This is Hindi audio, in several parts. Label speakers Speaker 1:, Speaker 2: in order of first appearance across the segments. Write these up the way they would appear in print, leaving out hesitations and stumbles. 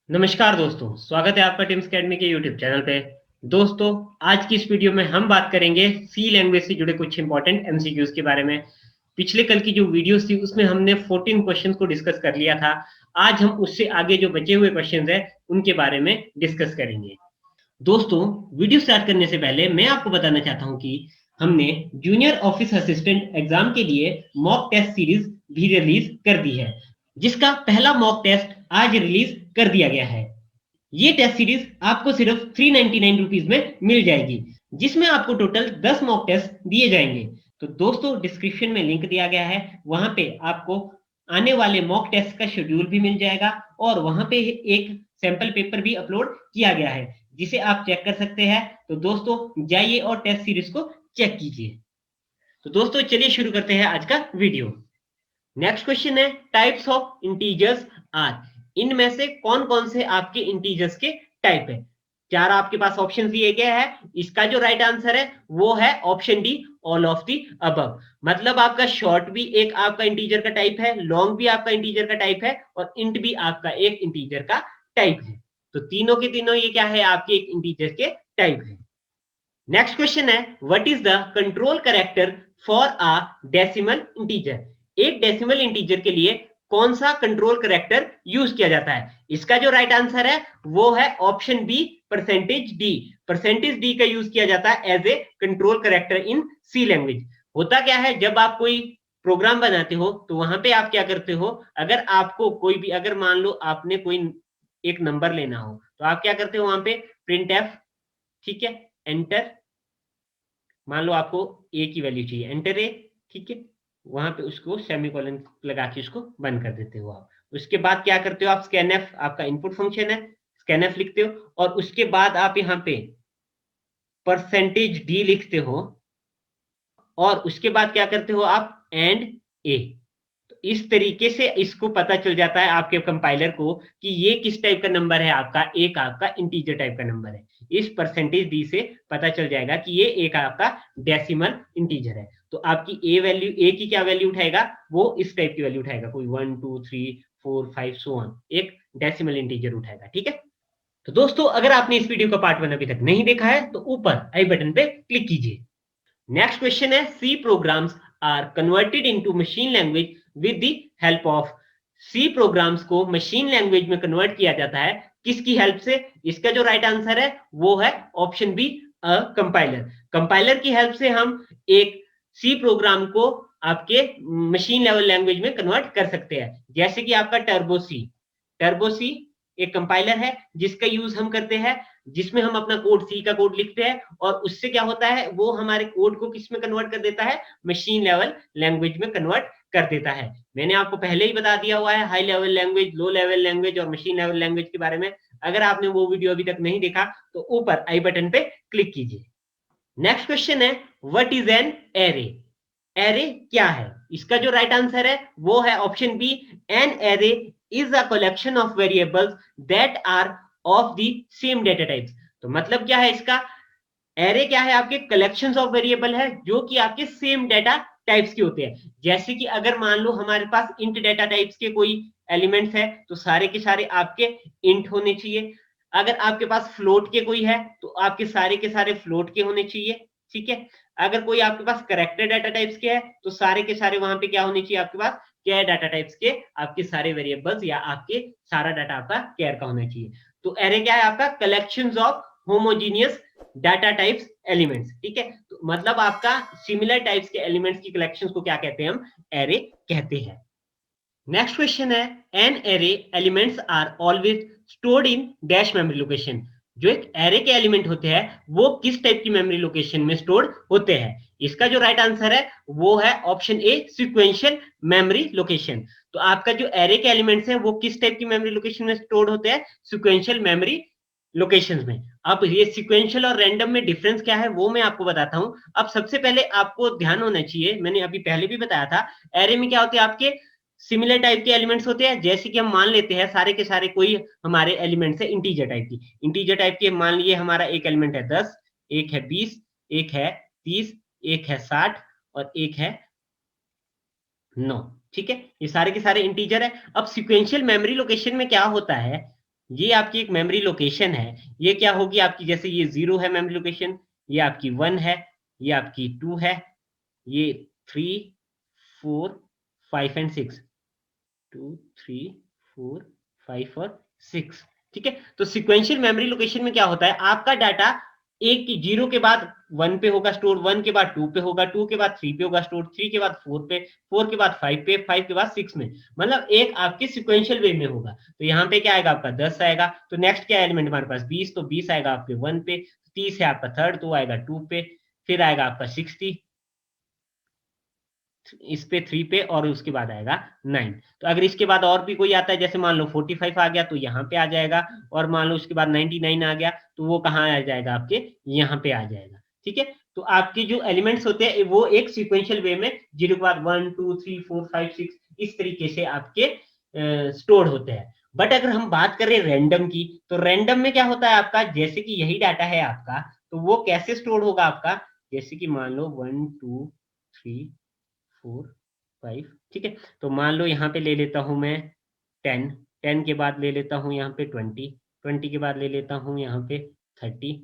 Speaker 1: नमस्कार दोस्तों, स्वागत है आपका टिम्स अकेडमी के यूट्यूब चैनल पे। दोस्तों, आज की इस वीडियो में हम बात करेंगे सी लैंग्वेज से जुड़े कुछ इंपॉर्टेंट एमसीक्यूज के बारे में। पिछले कल की जो वीडियोस थी उसमें हमने 14 क्वेश्चंस को डिस्कस कर लिया था। आज हम उससे आगे जो बचे हुए क्वेश्चंस हैं उनके बारे में डिस्कस करेंगे। दोस्तों, वीडियो स्टार्ट करने से पहले मैं आपको बताना चाहता हूं कि हमने जूनियर ऑफिस असिस्टेंट एग्जाम के लिए मॉक टेस्ट सीरीज भी रिलीज कर दी है, जिसका पहला मॉक टेस्ट आज रिलीज कर दिया गया है। ये टेस्ट सीरीज आपको सिर्फ 399 रुपीज में मिल जाएगी, जिसमें आपको टोटल 10 मॉक टेस्ट दिए जाएंगे। तो दोस्तों, डिस्क्रिप्शन में लिंक दिया गया है, वहां पे आपको आने वाले मॉक टेस्ट का शेड्यूल भी मिल जाएगा और वहां पे एक सैंपल पेपर भी अपलोड किया गया है, जिसे आप चेक कर सकते हैं। तो दोस्तों, जाइए और टेस्ट सीरीज को चेक कीजिए। तो दोस्तों, चलिए शुरू करते हैं आज का वीडियो। नेक्स्ट क्वेश्चन है, टाइप्स ऑफ इंटीजर्स आर। इनमें से कौन कौन से आपके इंटीजर्स के टाइप है? चार आपके पास ऑप्शन दिए गए हैं। इसका जो राइट आंसर है वो है option D, all of the above. मतलब आपका शॉर्ट भी एक आपका इंटीजर का टाइप है, लॉन्ग भी आपका इंटीजर का टाइप है और इंट भी आपका एक इंटीजर का टाइप है। तो तीनों के तीनों ये क्या है? आपके एक इंटीजर के टाइप है। नेक्स्ट क्वेश्चन है, what is the control character for a decimal integer. एक डेसिमल इंटीजर के लिए कौन सा कंट्रोल कैरेक्टर यूज किया जाता है? इसका जो राइट आंसर है वो है option B, percentage D. Percentage D का यूज किया जाता है as a control character in C language. होता क्या है, जब आप कोई प्रोग्राम बनाते हो तो वहां पे आप क्या करते हो, अगर आपको कोई भी, अगर मान लो आपने कोई एक नंबर लेना हो तो आप क्या करते हो, वहां पे प्रिंट एफ, ठीक है, एंटर। मान लो आपको ए की वैल्यू चाहिए, एंटर ए, ठीक है। वहां पे उसको सेमीकोलन लगा के उसको बंद कर देते हो आप। उसके बाद क्या करते हो आप, स्कैनएफ आपका इनपुट फंक्शन है, स्कैनएफ लिखते हो और उसके बाद आप यहाँ पे परसेंटेज डी लिखते हो और उसके बाद क्या करते हो आप, एंड ए। तो इस तरीके से इसको पता चल जाता है आपके कंपाइलर को कि ये किस टाइप का नंबर है, आपका एक आपका इंटीजर टाइप का नंबर है। इस परसेंटेज डी से पता चल जाएगा कि ये एक आपका डेसिमल इंटीजर है। तो आपकी ए वैल्यू, ए की क्या वैल्यू उठाएगा, वो इस टाइप की वैल्यू उठाएगा, कोई 1 2 3 4 5 सो ऑन, एक डेसिमल इंटीजर उठाएगा, ठीक है। तो दोस्तों, अगर आपने इस वीडियो का पार्ट 1 अभी तक नहीं देखा है तो ऊपर आई बटन पे क्लिक कीजिए। नेक्स्ट क्वेश्चन है, C programs are converted into machine language with the help of. C programs को मशीन लैंग्वेज में कन्वर्ट किया जाता है किसकी हेल्प से? इसका जो राइट आंसर है वो है ऑप्शन बी, कंपाइलर। कंपाइलर की हेल्प से हम एक सी प्रोग्राम को आपके मशीन लेवल लैंग्वेज में कन्वर्ट कर सकते हैं। जैसे कि आपका टर्बो सी, टर्बो सी एक कंपाइलर है जिसका यूज हम करते हैं, जिसमें हम अपना कोड, सी का कोड लिखते हैं और उससे क्या होता है, वो हमारे कोड को किस में कन्वर्ट कर देता है, मशीन लेवल लैंग्वेज में कन्वर्ट कर देता है। मैंने आपको पहले ही बता दिया हुआ है high level language, low level language और मशीन लेवल लैंग्वेज के बारे में। अगर आपने वो वीडियो अभी तक नहीं देखा तो ऊपर आई बटन पे क्लिक कीजिए। नेक्स्ट क्वेश्चन है, what is an array. Array क्या है? इसका जो राइट आंसर है वो है option B, an array is a collection of variables that are of the same data types. तो मतलब क्या है इसका, एरे क्या है, आपके कलेक्शंस ऑफ वेरिएबल है जो कि आपके सेम डेटा टाइप्स के होते हैं। जैसे कि अगर मान लो हमारे पास इंट डेटा टाइप्स के कोई एलिमेंट्स है तो सारे के सारे आपके इंट होने चाहिए। अगर आपके पास फ्लोट के कोई है तो आपके सारे के सारे फ्लोट के होने चाहिए, ठीक है। अगर कोई आपके पास करेक्टर डाटा टाइप्स के है तो सारे के सारे वहां पे क्या होने चाहिए, आपके पास कैर डाटा टाइप्स के आपके सारे वेरिएबल्स या आपके सारा डाटा आपका कैर का होना चाहिए। तो एरे क्या है, आपका collections of homogeneous data types elements, ठीक है। तो मतलब आपका सिमिलर टाइप्स के एलिमेंट्स की कलेक्शंस को क्या कहते हैं, हम एरे कहते हैं। नेक्स्ट क्वेश्चन है, an array elements are always stored in dash memory location. जो एक एरे के एलिमेंट होते हैं वो किस टाइप की मेमोरी लोकेशन में स्टोर होते हैं? इसका जो राइट आंसर है वो है option A, sequential memory location. तो आपका जो एरे के एलिमेंट्स है वो किस टाइप की मेमोरी लोकेशन में स्टोर होते हैं? सिक्वेंशियल मेमोरी लोकेशंस में। अब ये सीक्वेंशियल और रैंडम में डिफरेंस क्या है वो मैं आपको बताता हूं। अब सबसे पहले आपको ध्यान होना चाहिए, मैंने अभी पहले भी बताया था, एरे में क्या होते हैं, आपके सिमिलर टाइप के एलिमेंट्स होते हैं। जैसे कि हम मान लेते हैं सारे के सारे कोई हमारे एलिमेंट्स है इंटीजर टाइप की, इंटीजर टाइप के मान लिए हमारा एक एलिमेंट है 10, एक है 20, एक है 30, एक है 60 और एक है 9, ठीक है। ये सारे के सारे इंटीजर है। अब सिक्वेंशियल मेमोरी लोकेशन में क्या होता है, ये आपकी एक मेमोरी लोकेशन है। ये क्या होगी आपकी, जैसे ये 0 है मेमोरी लोकेशन, ये आपकी 1 है, ये आपकी 2 है, ये 3, 4, 5 एंड 6, 2, 3, 4, 5 और 6। ठीक है, तो सिक्वेंशियल मेमोरी लोकेशन में क्या होता है, आपका डाटा एक की 0 के बाद 1 पे होगा स्टोर, 1 के बाद 2 पे होगा, 2 के बाद 3 पे होगा स्टोर, 3 के बाद 4 पे, 4 के बाद 5 पे, 5 के बाद 6 में, मतलब एक आपके सिक्वेंशियल वे में होगा। तो यहाँ पे क्या आएगा आपका 10 आएगा। तो नेक्स्ट क्या एलिमेंट हमारे पास 20, तो 20 आएगा आपके 1 पे, 30 है आपका थर्ड, तो आएगा 2 पे, फिर आएगा आपका 60 इस पे 3 पे, और उसके बाद आएगा 9। तो अगर इसके बाद और भी कोई आता है, जैसे मान लो 45 आ गया तो यहाँ पे आ जाएगा, और मान लो उसके बाद 99 आ गया तो वो कहाँ आ जाएगा आपके यहाँ पे आ जाएगा। ठीक है, तो आपके जो एलिमेंट्स होते हैं वो एक सिक्वेंशियल वे में 0 के बाद 1 2 3 4 5 6 इस तरीके से आपके स्टोर होते हैं। बट अगर हम बात करें रैंडम की, तो रैंडम में क्या होता है आपका, जैसे कि यही डाटा है आपका, तो वो कैसे स्टोर होगा आपका, जैसे कि मान लो 1 2 3 4 5। ठीक है, तो मान लो यहाँ पे ले लेता हूं मैं 10, 10 के बाद ले लेता हूँ यहाँ पे 20, 20 के बाद ले लेता हूँ यहाँ पे 30,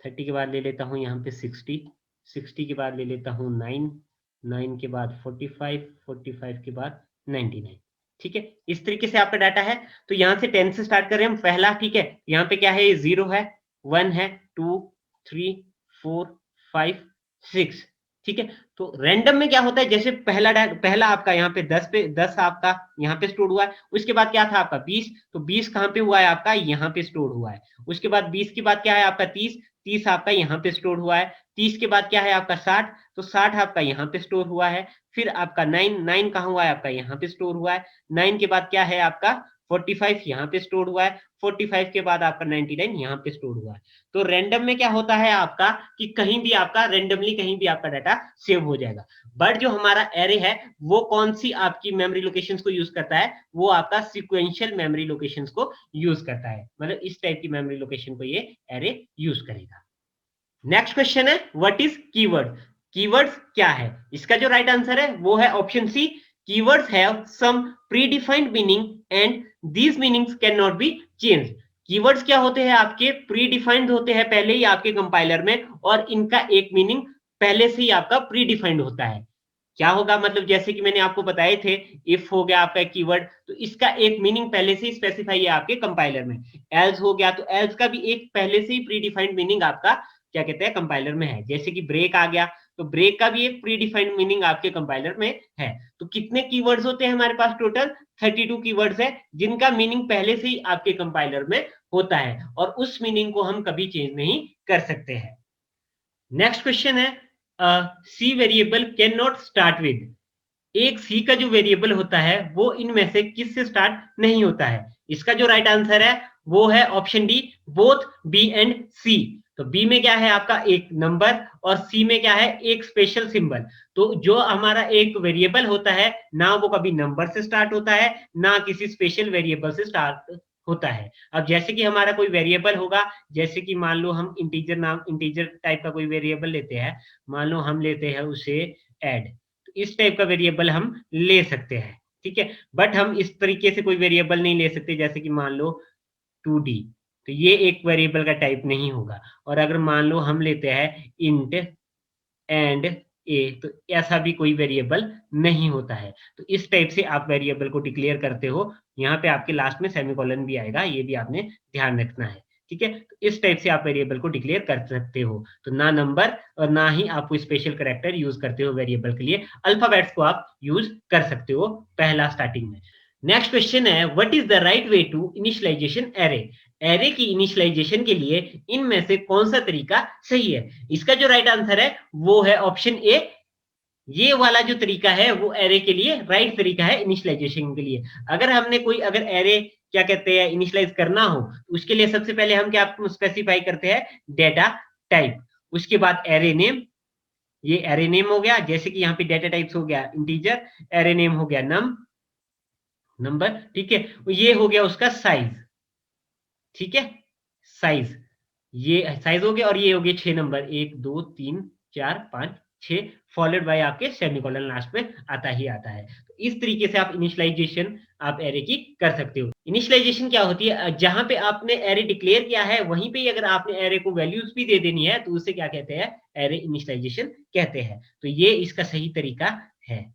Speaker 1: 30 के बाद ले लेता हूँ यहाँ पे 60, 60 के बाद ले लेता हूँ 9, 9 के बाद 45, 45 के बाद 99। ठीक है, इस तरीके से आपका डाटा है। तो यहाँ से 10 से स्टार्ट कर रहे हैं हम पहला। ठीक है, यहाँ पे क्या है, ये 0 है, 1 है, 2 3 4 5 6। ठीक है, तो रैंडम में क्या होता है, जैसे पहला आपका यहाँ पे 10 पे 10 आपका यहाँ पे स्टोर हुआ है, उसके बाद क्या था आपका 20, तो 20 कहाँ पे हुआ है आपका, यहाँ पे स्टोर हुआ है। उसके बाद 20 के बाद क्या है आपका 30, 30 आपका यहाँ पे स्टोर हुआ है। 30 के बाद क्या है आपका 60, तो 60 आपका यहाँ पे स्टोर हुआ है। फिर आपका 9, 9 कहाँ हुआ है आपका यहाँ पे स्टोर हुआ है। 9 के बाद क्या है आपका 45 यहाँ पे स्टोर हुआ है। 45 के बाद आपका 99 यहाँ पे स्टोर हुआ है। तो रैंडम में क्या होता है आपका कि कहीं भी आपका रैंडमली कहीं भी आपका डाटा सेव हो जाएगा। बट जो हमारा एरे है वो कौन सी आपकी मेमोरी लोकेशंस को यूज करता है, वो आपका सिक्वेंशियल मेमोरी लोकेशंस को यूज करता है, मतलब इस टाइप की मेमोरी लोकेशन को ये एरे यूज करेगा। नेक्स्ट क्वेश्चन है व्हाट इज कीवर्ड। कीवर्ड्स क्या है, इसका जो राइट आंसर है वो है option C, keywords have some predefined meaning and these meanings can not be change. Keywords क्या होते हैं आपके, प्रीडिफाइंड होते हैं पहले ही आपके कंपाइलर में, और इनका एक मीनिंग पहले से ही आपका प्रीडिफाइंड होता है। क्या होगा, मतलब जैसे कि मैंने आपको बताए थे, इफ हो गया आपका कीवर्ड, तो इसका एक मीनिंग पहले से ही स्पेसिफाई है आपके कंपाइलर में। एल्स हो गया, तो एल्स का भी एक पहले से ही प्रीडिफाइंड मीनिंग आपका क्या कहते हैं कंपाइलर में है। जैसे कि ब्रेक आ गया, तो ब्रेक का भी एक प्रीडिफाइंड मीनिंग आपके कंपाइलर में है। तो कितने कीवर्ड्स होते हैं हमारे पास, टोटल 32 कीवर्ड्स है, जिनका मीनिंग पहले से ही आपके कंपाइलर में होता है, और उस मीनिंग को हम कभी चेंज नहीं कर सकते हैं। नेक्स्ट क्वेश्चन है C variable can not start with. एक सी का जो वेरिएबल होता है वो इनमें से किस से स्टार्ट नहीं होता है। इसका जो राइट आंसर है वो है option D, both B and C. तो बी में क्या है आपका एक नंबर, और सी में क्या है एक स्पेशल सिंबल। तो जो हमारा एक वेरिएबल होता है ना, वो कभी नंबर से स्टार्ट होता है ना किसी स्पेशल वेरिएबल से स्टार्ट होता है। अब जैसे कि हमारा कोई वेरिएबल होगा, जैसे कि मान लो हम इंटीजर टाइप का कोई वेरिएबल लेते हैं, मान लो हम लेते हैं उसे ऐड, इस टाइप का वेरिएबल हम ले सकते हैं। ठीक है, बट हम इस तरीके से कोई वेरिएबल नहीं ले सकते, जैसे कि मान लो 2D, तो ये एक वेरिएबल का टाइप नहीं होगा। और अगर मान लो हम लेते हैं इंट एंड ए, तो ऐसा भी कोई वेरिएबल नहीं होता है। तो इस टाइप से आप वेरिएबल को डिक्लेयर करते हो। यहाँ पे आपके लास्ट में सेमीकोलन भी आएगा, ये भी आपने ध्यान रखना है। ठीक है, तो इस टाइप से आप वेरिएबल को डिक्लेयर कर सकते हो। तो ना नंबर और ना ही आप कोई स्पेशल कैरेक्टर यूज करते हो वेरिएबल के लिए, अल्फाबेट्स को आप यूज कर सकते हो पहला स्टार्टिंग में। नेक्स्ट क्वेश्चन है what is the right way to initialization array. Array की इनिशियलाइजेशन के लिए इनमें से कौन सा तरीका सही है। इसका जो राइट आंसर है वो है ऑप्शन ए, ये वाला जो तरीका है वो एरे के लिए राइट तरीका है इनिशियलाइजेशन के लिए। अगर हमने कोई अगर एरे क्या कहते हैं इनिशियलाइज करना हो, तो उसके लिए सबसे पहले हम क्या स्पेसिफाई करते हैं, डेटा टाइप, उसके बाद एरे नेम। ये एरे नेम हो गया, जैसे कि यहाँ पे डेटा टाइप्स हो गया इंटीजर, एरे नेम हो गया नंबर। ठीक है, ये हो गया उसका साइज। ठीक है, साइज, ये साइज हो गया, और ये हो गया 6 नंबर, 1 2 3 4 5 6 फॉलोड बाय आपके सेमीकोलन लास्ट में आता ही आता है। तो इस तरीके से आप इनिशियलाइजेशन आप एरे की कर सकते हो। इनिशियलाइजेशन क्या होती है, जहां पे आपने एरे डिक्लेयर किया है वहीं पे अगर आपने एरे को वैल्यूज भी दे देनी है तो उसे क्या कहते हैं, एरे इनिशियलाइजेशन कहते हैं। तो ये इसका सही तरीका है।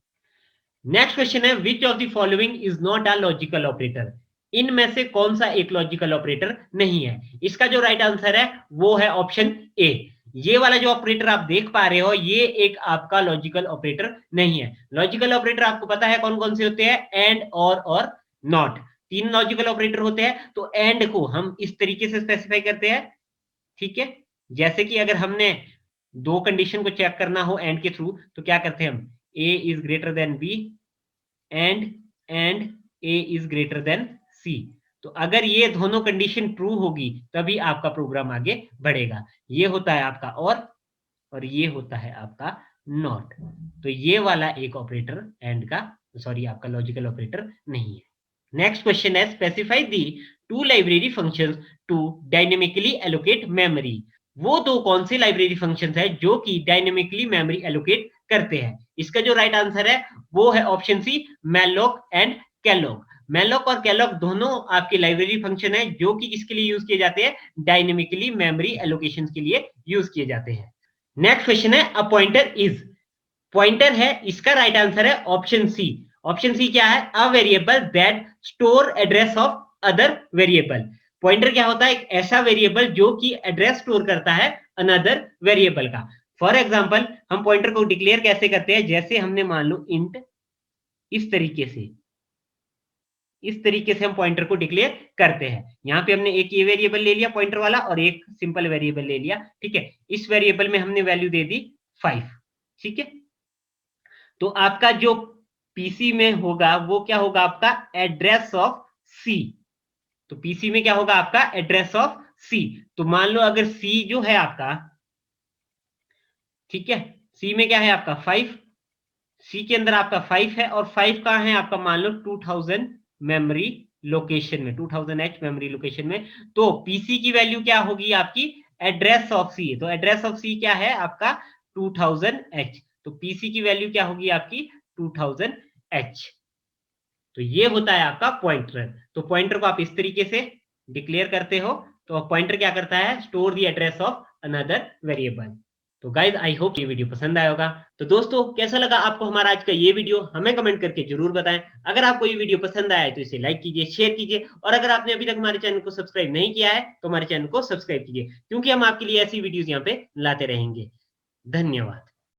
Speaker 1: नेक्स्ट क्वेश्चन है, which of the following is not a logical operator. इनमें से कौन सा एक लॉजिकल ऑपरेटर नहीं है। इसका जो राइट आंसर है वो है ऑप्शन ए। ये वाला जो ऑपरेटर आप देख पा रहे हो ये एक आपका लॉजिकल ऑपरेटर नहीं है। लॉजिकल ऑपरेटर आपको पता है कौन कौन से होते हैं, एंड, और नॉट। 3 लॉजिकल ऑपरेटर होते हैं। तो एंड को हम इस तरीके से स्पेसिफाई करते हैं, ठीक है। जैसे कि अगर हमने 2 कंडीशन को चेक करना हो एंड के थ्रू तो क्या करते हैं हम, A is greater than B and A is greater than C. तो अगर ये दोनों कंडीशन ट्रू होगी तभी आपका प्रोग्राम आगे बढ़ेगा। ये होता है आपका और ये होता है आपका नॉट। तो ये वाला एक ऑपरेटर एंड का, सॉरी, आपका लॉजिकल ऑपरेटर नहीं है। नेक्स्ट क्वेश्चन है, specify the 2 library functions to dynamically allocate memory. वो 2 कौन से लाइब्रेरी फंक्शंस है जो कि डायनेमिकली मेमोरी एलोकेट करते हैं। इसका जो राइट आंसर है वो है option C, malloc and calloc. Malloc और कैलोक दोनों आपके लाइब्रेरी फंक्शन है जो कि किसके लिए यूज किए जाते हैं, डायनेमिकली मेमोरी एलोकेशन के लिए यूज किए जाते हैं। नेक्स्ट क्वेश्चन है, अ पॉइंटर इज। पॉइंटर है, इसका राइट आंसर है ऑप्शन सी। ऑप्शन सी क्या है, a variable that store address of other variable. Pointer क्या होता है, एक ऐसा वेरिएबल जो कि एड्रेस स्टोर करता है अनदर वेरिएबल का। फॉर एग्जांपल हम पॉइंटर को डिक्लेयर कैसे करते हैं, जैसे हमने मान लो इंट, इस तरीके से हम पॉइंटर को डिक्लेयर करते हैं। यहां पे हमने एक ये वेरिएबल ले लिया पॉइंटर वाला और एक सिंपल वेरिएबल ले लिया, ठीक है। इस वेरिएबल में हमने वैल्यू दे दी 5, ठीक है। तो आपका जो पीसी में होगा वो क्या होगा, आपका एड्रेस ऑफ सी। तो पीसी में क्या होगा, आपका एड्रेस ऑफ सी। तो मान लो अगर सी जो है आपका, ठीक है, सी में क्या है आपका 5, सी के अंदर आपका 5 है और 5 कहां है आपका, मान लो 2000 मेमोरी लोकेशन में, 2000H मेमोरी लोकेशन में। तो पीसी की वैल्यू क्या होगी आपकी, एड्रेस ऑफ सी। तो एड्रेस ऑफ सी क्या है आपका 2000H। तो पीसी की वैल्यू क्या होगी आपकी 2000H। तो ये होता है आपका पॉइंटर। तो पॉइंटर को आप इस तरीके से डिक्लेयर करते हो। तो पॉइंटर क्या करता है, store the address of another variable. तो गाइज आई होप ये वीडियो पसंद आया होगा। तो दोस्तों कैसा लगा आपको हमारा आज का ये वीडियो, हमें कमेंट करके जरूर बताएं। अगर आपको ये वीडियो पसंद आया है तो इसे लाइक कीजिए, शेयर कीजिए, और अगर आपने अभी तक हमारे चैनल को सब्सक्राइब नहीं किया है तो हमारे चैनल को सब्सक्राइब कीजिए, क्योंकि हम आपके लिए ऐसी वीडियोस यहाँ पे लाते रहेंगे। धन्यवाद।